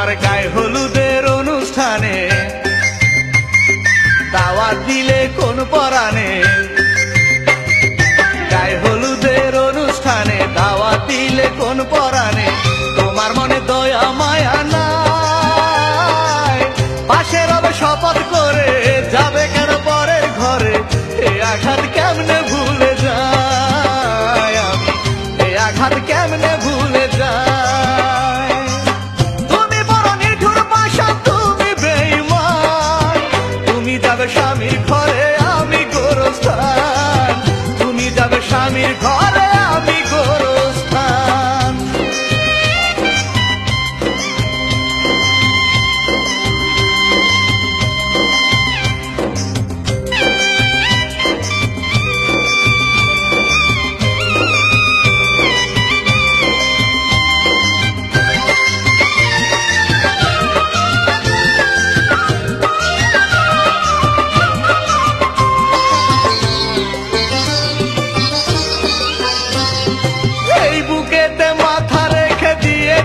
তোমার গায়ে হলুদের অনুষ্ঠানে দাওয়াত দিলে কোন পরাণে, গায়ে হলুদের অনুষ্ঠানে দাওয়াত দিলে কোন পরাণে, তোমার মনে দয়া মায়া নাই, পাশে রবে শপথ করে যাবে কেন পরের ঘরে, এ আঘাত কেমনে ভুলে যায় আমি, এ আঘাত কেমনে ভুলে যায়। তুমি বড় নিঠুর পাষাণ, তুমি বেঈমান, তুমি যাবে স্বামীর ঘরে আমি গোরস্থান, তুমি যাবে স্বামীর ঘরে আমি গোরস্থান।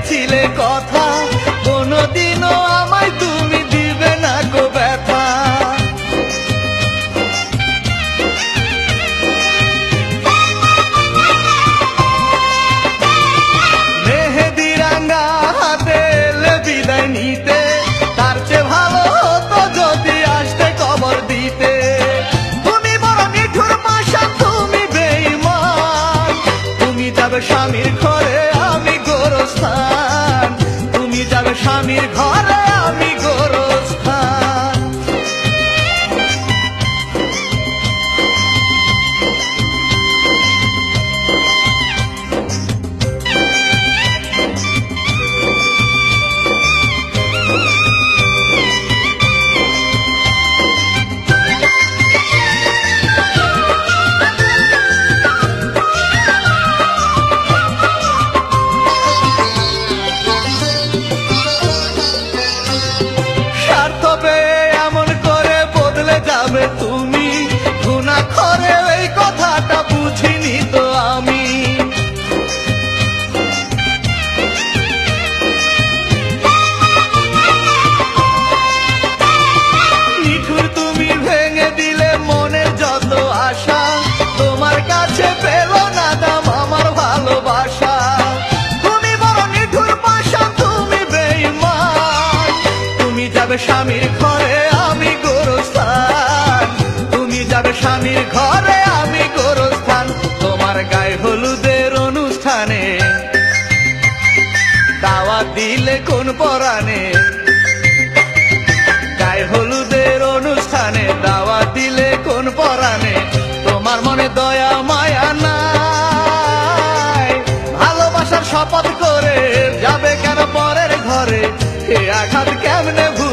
ছিলে কথা কোনদিনও আমায় তুমি দিবে না গো ব্যথা, মেহেদি রাঙা হাতে এলে বিদায় নিতে, তার চেয়ে ভালো হতো যদি আসতে কবর দিতে। তুমি বড় নিঠুর পাষাণ, তুমি বেঈমান, তুমি যাবে স্বামীর ঘরে আমি গোরস্থান, তুমি যাবে স্বামীর ঘরে আমি গোরস্থান। তুমি গুনাহ করে এই কথাটা বুঝিনি তো আমি, নিঠুর তুমি ভেঙে দিলে মনের যত আশা, তোমার কাছে পেল না দাম আমার ভালোবাসা। তুমি বড় নিঠুর পাষাণ, তুমি বেঈমান, তুমি যাবে স্বামীর ঘরে আমি গোরস্থান, যাবে স্বামীর ঘরে আমি গোরস্থান। তোমার গায়ে হলুদের অনুষ্ঠানে দাওয়াত দিলে কোন পরাণে, গায়ে হলুদের অনুষ্ঠানে দাওয়াত দিলে কোন পরাণে, তোমার মনে দয়া মায়া নাই, ভালোবাসার শপথ করে যাবে কেন পরের ঘরে, এ আঘাত কেমনে ভুলে